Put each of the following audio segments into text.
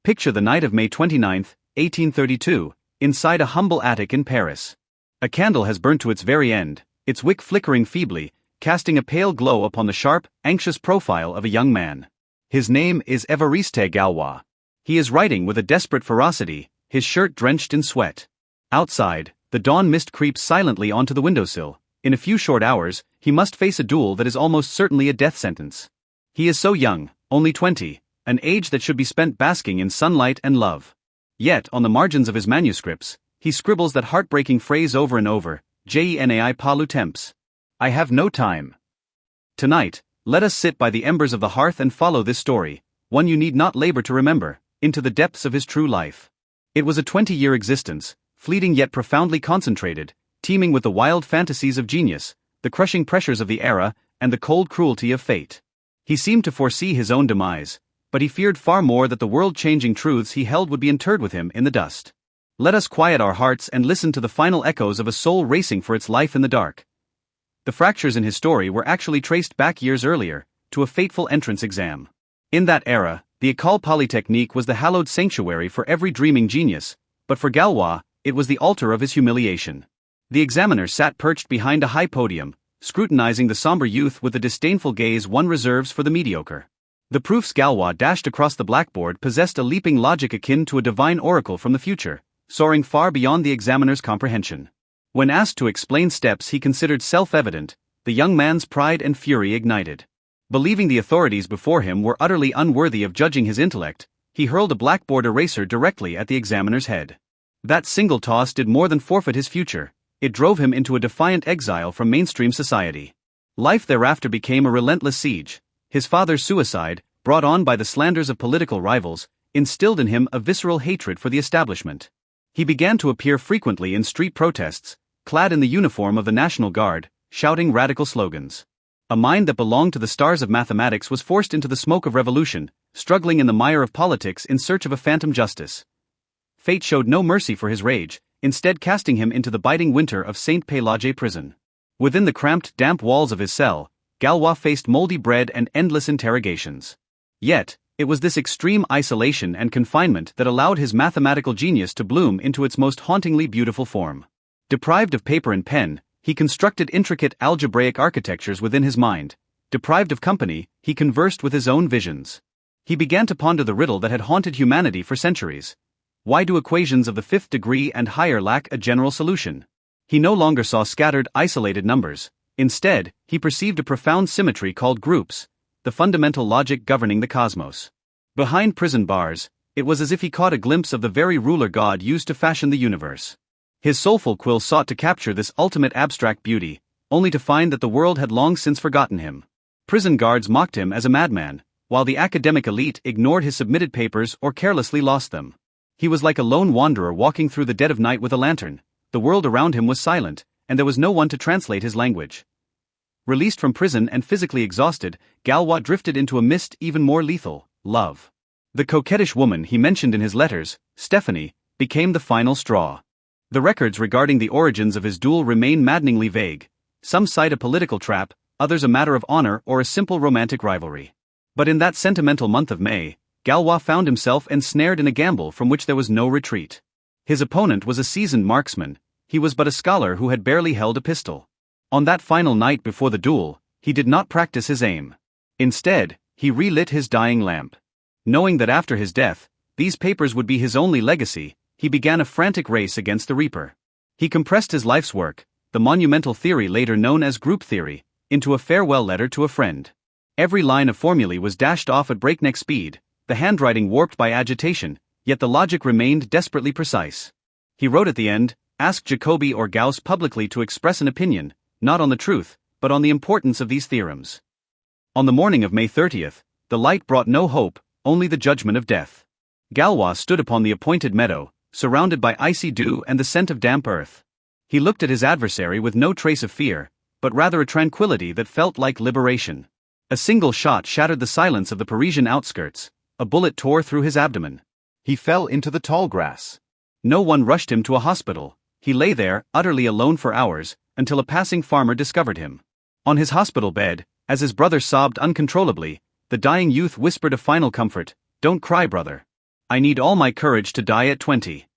Picture the night of May 29, 1832, inside a humble attic in Paris. A candle has burnt to its very end, its wick flickering feebly, casting a pale glow upon the sharp, anxious profile of a young man. His name is Évariste Galois. He is writing with a desperate ferocity, his shirt drenched in sweat. Outside, the dawn mist creeps silently onto the windowsill. In a few short hours, he must face a duel that is almost certainly a death sentence. He is so young, only 20, an age that should be spent basking in sunlight and love. Yet, on the margins of his manuscripts, he scribbles that heartbreaking phrase over and over, "Je pas le temps." I have no time. Tonight, let us sit by the embers of the hearth and follow this story, one you need not labor to remember, into the depths of his true life. It was a 20-year existence, fleeting yet profoundly concentrated, teeming with the wild fantasies of genius, the crushing pressures of the era, and the cold cruelty of fate. He seemed to foresee his own demise, but he feared far more that the world-changing truths he held would be interred with him in the dust. Let us quiet our hearts and listen to the final echoes of a soul racing for its life in the dark. The fractures in his story were actually traced back years earlier, to a fateful entrance exam. In that era, the École Polytechnique was the hallowed sanctuary for every dreaming genius, but for Galois, it was the altar of his humiliation. The examiner sat perched behind a high podium, scrutinizing the somber youth with the disdainful gaze one reserves for the mediocre. The proofs Galois dashed across the blackboard possessed a leaping logic akin to a divine oracle from the future, soaring far beyond the examiner's comprehension. When asked to explain steps he considered self-evident, the young man's pride and fury ignited. Believing the authorities before him were utterly unworthy of judging his intellect, he hurled a blackboard eraser directly at the examiner's head. That single toss did more than forfeit his future. It drove him into a defiant exile from mainstream society. Life thereafter became a relentless siege. His father's suicide, brought on by the slanders of political rivals, instilled in him a visceral hatred for the establishment. He began to appear frequently in street protests, clad in the uniform of the National Guard, shouting radical slogans. A mind that belonged to the stars of mathematics was forced into the smoke of revolution, struggling in the mire of politics in search of a phantom justice. Fate showed no mercy for his rage, instead casting him into the biting winter of Saint-Pélagie prison. Within the cramped, damp walls of his cell, Galois faced moldy bread and endless interrogations. Yet, it was this extreme isolation and confinement that allowed his mathematical genius to bloom into its most hauntingly beautiful form. Deprived of paper and pen, he constructed intricate algebraic architectures within his mind. Deprived of company, he conversed with his own visions. He began to ponder the riddle that had haunted humanity for centuries. Why do equations of the fifth degree and higher lack a general solution? He no longer saw scattered, isolated numbers. Instead, he perceived a profound symmetry called groups, the fundamental logic governing the cosmos. Behind prison bars, it was as if he caught a glimpse of the very ruler God used to fashion the universe. His soulful quill sought to capture this ultimate abstract beauty, only to find that the world had long since forgotten him. Prison guards mocked him as a madman, while the academic elite ignored his submitted papers or carelessly lost them. He was like a lone wanderer walking through the dead of night with a lantern. The world around him was silent, and there was no one to translate his language. Released from prison and physically exhausted, Galois drifted into a mist even more lethal: love. The coquettish woman he mentioned in his letters, Stephanie, became the final straw. The records regarding the origins of his duel remain maddeningly vague. Some cite a political trap, others a matter of honor or a simple romantic rivalry. But in that sentimental month of May, Galois found himself ensnared in a gamble from which there was no retreat. His opponent was a seasoned marksman. He was but a scholar who had barely held a pistol. On that final night before the duel, he did not practice his aim. Instead, he relit his dying lamp. Knowing that after his death, these papers would be his only legacy, he began a frantic race against the Reaper. He compressed his life's work, the monumental theory later known as group theory, into a farewell letter to a friend. Every line of formulae was dashed off at breakneck speed, the handwriting warped by agitation, yet the logic remained desperately precise. He wrote at the end, "Ask Jacobi or Gauss publicly to express an opinion, not on the truth, but on the importance of these theorems." On the morning of May 30th, the light brought no hope, only the judgment of death. Galois stood upon the appointed meadow, surrounded by icy dew and the scent of damp earth. He looked at his adversary with no trace of fear, but rather a tranquility that felt like liberation. A single shot shattered the silence of the Parisian outskirts. A bullet tore through his abdomen. He fell into the tall grass. No one rushed him to a hospital. He lay there, utterly alone for hours, until a passing farmer discovered him. On his hospital bed, as his brother sobbed uncontrollably, the dying youth whispered a final comfort: "Don't cry, brother. I need all my courage to die at 20.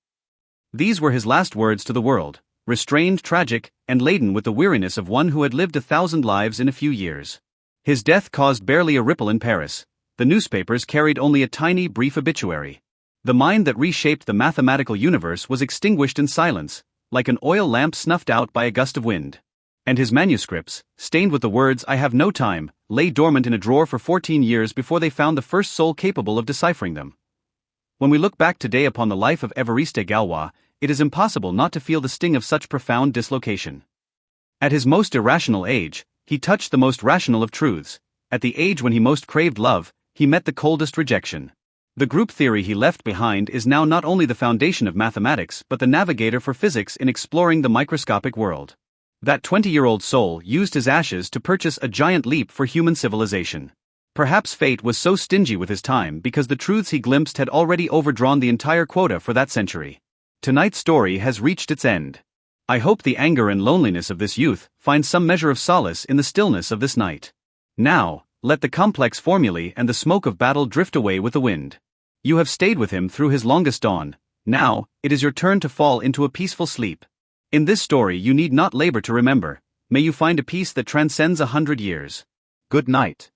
These were his last words to the world, restrained, tragic, and laden with the weariness of one who had lived 1,000 lives in a few years. His death caused barely a ripple in Paris. The newspapers carried only a tiny, brief obituary. The mind that reshaped the mathematical universe was extinguished in silence, like an oil lamp snuffed out by a gust of wind. And his manuscripts, stained with the words "I have no time," lay dormant in a drawer for 14 years before they found the first soul capable of deciphering them. When we look back today upon the life of Évariste Galois, it is impossible not to feel the sting of such profound dislocation. At his most irrational age, he touched the most rational of truths. At the age when he most craved love, he met the coldest rejection. The group theory he left behind is now not only the foundation of mathematics but the navigator for physics in exploring the microscopic world. That 20-year-old soul used his ashes to purchase a giant leap for human civilization. Perhaps fate was so stingy with his time because the truths he glimpsed had already overdrawn the entire quota for that century. Tonight's story has reached its end. I hope the anger and loneliness of this youth find some measure of solace in the stillness of this night. Now, let the complex formulae and the smoke of battle drift away with the wind. You have stayed with him through his longest dawn. Now, it is your turn to fall into a peaceful sleep. In this story you need not labor to remember. May you find a peace that transcends 100 years. Good night.